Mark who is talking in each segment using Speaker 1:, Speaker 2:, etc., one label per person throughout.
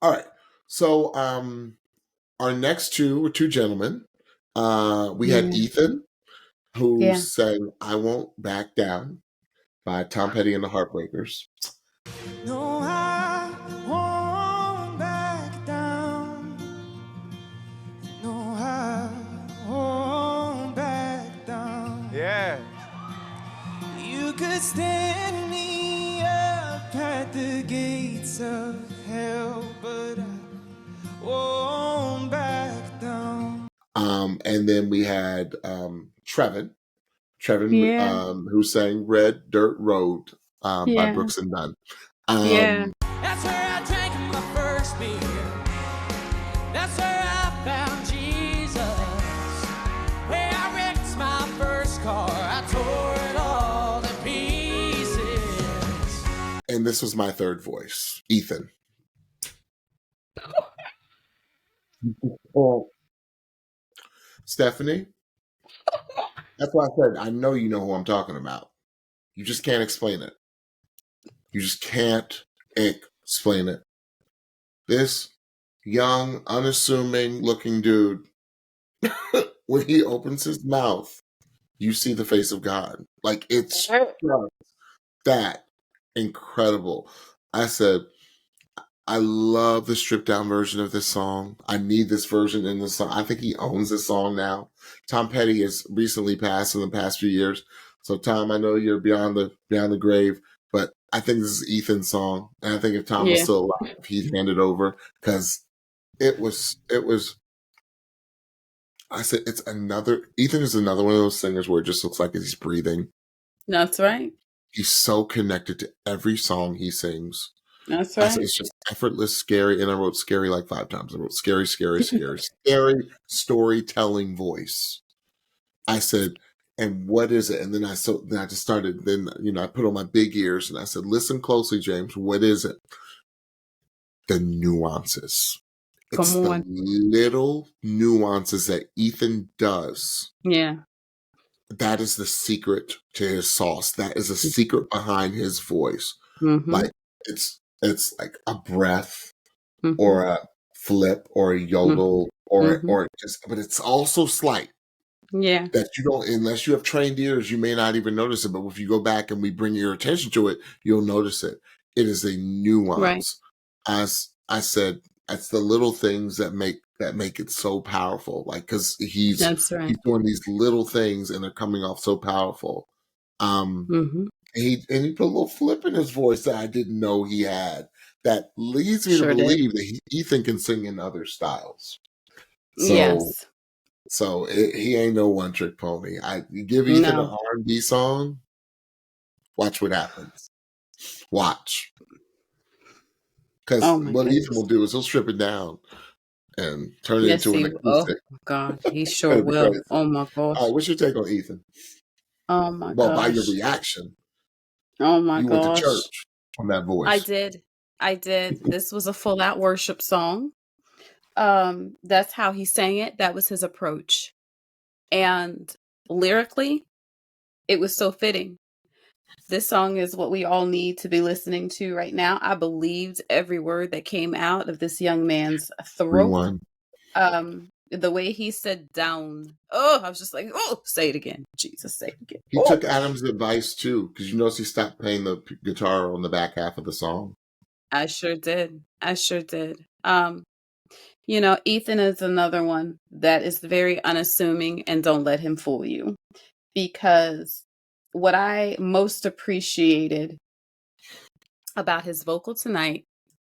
Speaker 1: All right. So our next two were two gentlemen. We had Ethan, who sang "I Won't Back Down" by Tom Petty and the Heartbreakers.
Speaker 2: No, I won't back down. No, I won't back down.
Speaker 3: Yeah.
Speaker 2: You could stand me up at the gates of hell, but I won't back down.
Speaker 1: And then we had Trevon, who sang "Red Dirt Road" by Brooks and Dunn.
Speaker 2: That's where I drank my first beer. That's where I found Jesus. Where I wrecked my first car. I tore it all to pieces.
Speaker 1: And this was my third voice, Ethan. Stephanie, that's why I said I know you know who I'm talking about. You just can't explain it. You just can't explain it. This young, unassuming looking dude, when he opens his mouth, you see the face of God. Like, it's just that incredible. I said, I love the stripped down version of this song. I need this version in the song. I think he owns this song now. Tom Petty has recently passed in the past few years. So Tom, I know you're beyond the grave, but I think this is Ethan's song. And I think if Tom was still alive, he'd hand it over, because it was, I said, Ethan is another one of those singers where it just looks like he's breathing.
Speaker 4: That's right.
Speaker 1: He's so connected to every song he sings.
Speaker 4: That's right.
Speaker 1: It's just effortless, scary, and I wrote scary like 5 times. I wrote scary, scary, scary, scary storytelling voice. I said, and what is it? And then I just started, I put on my big ears and I said, listen closely, James, what is it? The nuances. It's the little nuances that Ethan does.
Speaker 4: Yeah.
Speaker 1: That is the secret to his sauce. That is the secret behind his voice.
Speaker 4: Mm-hmm.
Speaker 1: Like, it's like a breath or a flip or a yodel or just, but it's also slight.
Speaker 4: Yeah.
Speaker 1: That you don't, unless you have trained ears, you may not even notice it. But if you go back and we bring your attention to it, you'll notice it. It is a nuance.
Speaker 4: Right.
Speaker 1: As I said, it's the little things that make it so powerful. Like, because he's doing these little things and they're coming off so powerful. He put a little flip in his voice that I didn't know he had. That leads me to believe that Ethan can sing in other styles. So,
Speaker 4: yes.
Speaker 1: So he ain't no one trick pony. I give Ethan an R&B song. Watch what happens. Watch. Because what Ethan will do is he'll strip it down and turn it into an acoustic.
Speaker 4: Oh, God. He sure will. Crazy. Oh, my gosh.
Speaker 1: All right, what's your take on Ethan?
Speaker 4: Oh, my gosh.
Speaker 1: Well, by your reaction.
Speaker 4: Oh, my gosh.
Speaker 1: You went to church on that voice.
Speaker 4: I did. This was a full-out worship song. That's how he sang it. That was his approach. And lyrically, it was so fitting. This song is what we all need to be listening to right now. I believed every word that came out of this young man's throat. The way he said down. Oh, I was just like, oh, say it again. Jesus, say it again.
Speaker 1: He took Adam's advice too, because you notice he stopped playing the guitar on the back half of the song.
Speaker 4: I sure did. Ethan is another one that is very unassuming, and don't let him fool you. Because what I most appreciated about his vocal tonight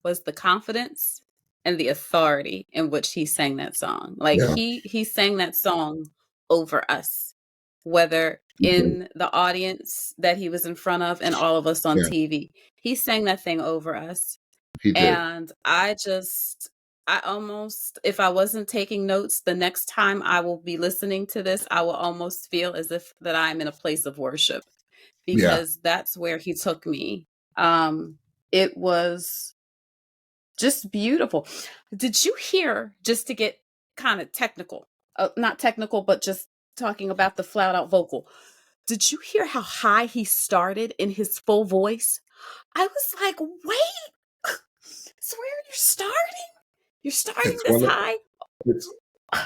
Speaker 4: was the confidence and the authority in which he sang that song. Like he sang that song over us, whether in the audience that he was in front of and all of us on TV. He sang that thing over us.
Speaker 1: He did.
Speaker 4: And I almost, if I wasn't taking notes, the next time I will be listening to this, I will almost feel as if that I'm in a place of worship, because that's where he took me. It was just beautiful. Did you hear, just to get kind of technical, not technical, but just talking about the flat out vocal, did you hear how high he started in his full voice? I was like, wait, swear you're starting? You're starting
Speaker 1: It's
Speaker 4: this high?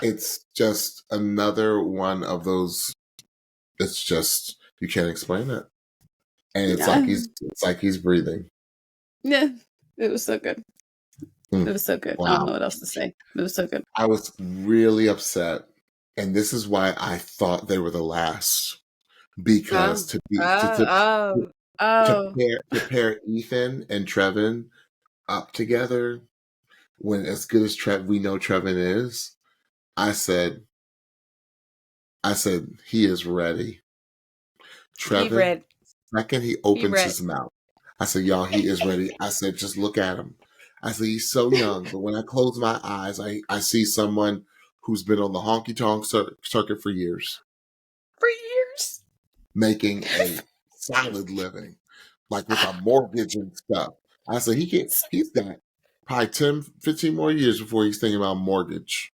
Speaker 1: it's just another one of those. It's just you can't explain it, and it's like he's breathing.
Speaker 4: Yeah, it was so good.
Speaker 1: Mm.
Speaker 4: It was so good.
Speaker 1: Wow.
Speaker 4: I don't know what else to say. It was so good.
Speaker 1: I was really upset, and this is why I thought they were the last, because to pair Ethan and Trevon up together, when as good as we know Trevon is, I said he is ready. Trevon, second he opens his mouth, I said, y'all, he is ready. I said, just look at him. I said, he's so young, but when I close my eyes, I see someone who's been on the honky-tonk circuit for years. Making a solid living, like with a mortgage and stuff. I said, he's got probably 10, 15 more years before he's thinking about mortgage.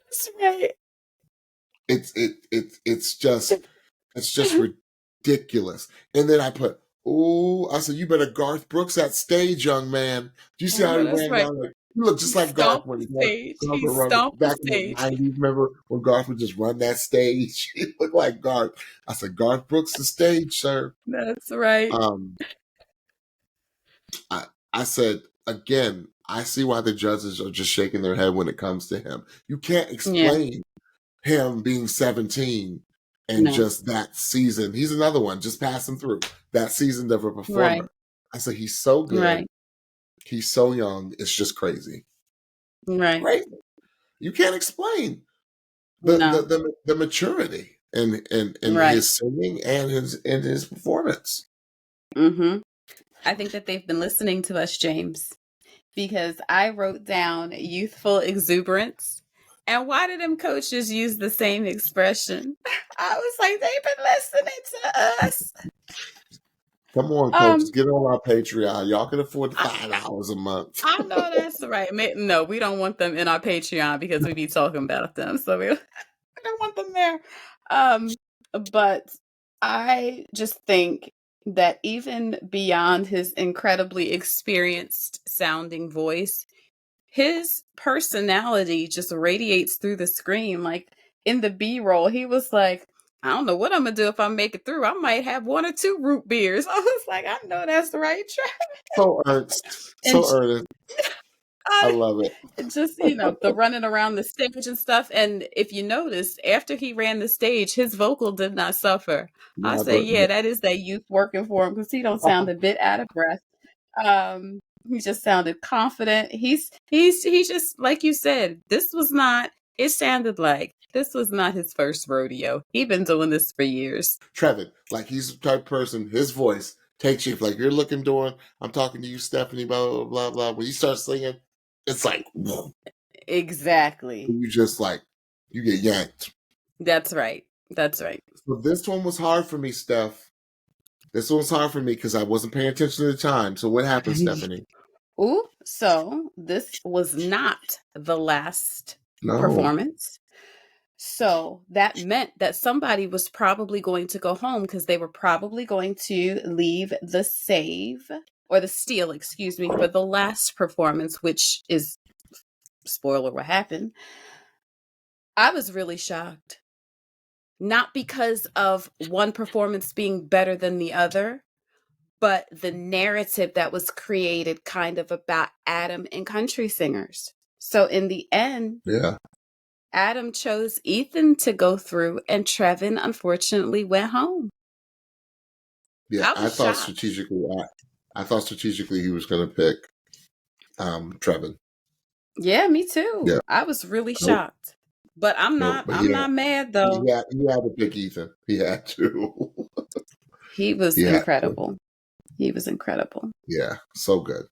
Speaker 4: That's right.
Speaker 1: It's just ridiculous. And then I put, I said, you better Garth Brooks that stage, young man. Do you see how he ran down? Like, you look just like Garth when
Speaker 4: he stomped
Speaker 1: back
Speaker 4: the stage.
Speaker 1: in the 90s. Remember when Garth would just run that stage? He looked like Garth. I said, Garth Brooks the stage, sir.
Speaker 4: That's right.
Speaker 1: I said, again, I see why the judges are just shaking their head when it comes to him. You can't explain him being 17 and just that season. He's another one, just passing through that season of a performer. Right. I said, he's so good. Right. He's so young. It's just crazy.
Speaker 4: Right.
Speaker 1: Crazy. You can't explain the maturity in his singing and his performance.
Speaker 4: Mm-hmm. I think that they've been listening to us, James, because I wrote down youthful exuberance. And why did them coaches use the same expression? I was like, they've been listening to us.
Speaker 1: Come on, coaches, get on our Patreon. Y'all can afford $5 a month.
Speaker 4: I know that's right. No, we don't want them in our Patreon because we be talking about them. So we don't want them there. But I just think that even beyond his incredibly experienced sounding voice, his personality just radiates through the screen. Like in the B-roll, he was like, I don't know what I'm gonna do if I make it through. I might have 1 or 2 root beers. I was like, I know that's right, Trevor.
Speaker 1: So earnest. I love it.
Speaker 4: Just, the running around the stage and stuff. And if you notice, after he ran the stage, his vocal did not suffer. I say, that is that youth working for him, because he don't sound a bit out of breath. He just sounded confident. He's just, like you said, it sounded like this was not his first rodeo. He's been doing this for years.
Speaker 1: Trevon, like he's the type of person, his voice takes you, like you're looking doing, I'm talking to you, Stephanie, blah, blah, blah, blah. When you start singing, it's like, whoa.
Speaker 4: Exactly.
Speaker 1: You just you get yanked.
Speaker 4: That's right.
Speaker 1: So this one was hard for me, Steph. This one was hard for me because I wasn't paying attention to the time. So what happened, Stephanie?
Speaker 4: Ooh, so this was not the last performance. So that meant that somebody was probably going to go home because they were probably going to leave the save or the steal, for the last performance, which is, spoiler, what happened. I was really shocked. Not because of one performance being better than the other, but the narrative that was created kind of about Adam and country singers. So in the end, Adam chose Ethan to go through, and Trevon unfortunately went home.
Speaker 1: Yeah, I thought strategically he was going to pick Trevon.
Speaker 4: Yeah, me too. Yeah. I was really shocked. But I'm not mad though.
Speaker 1: He had to pick Ethan. He had to.
Speaker 4: He was incredible. He was incredible.
Speaker 1: Yeah, so good.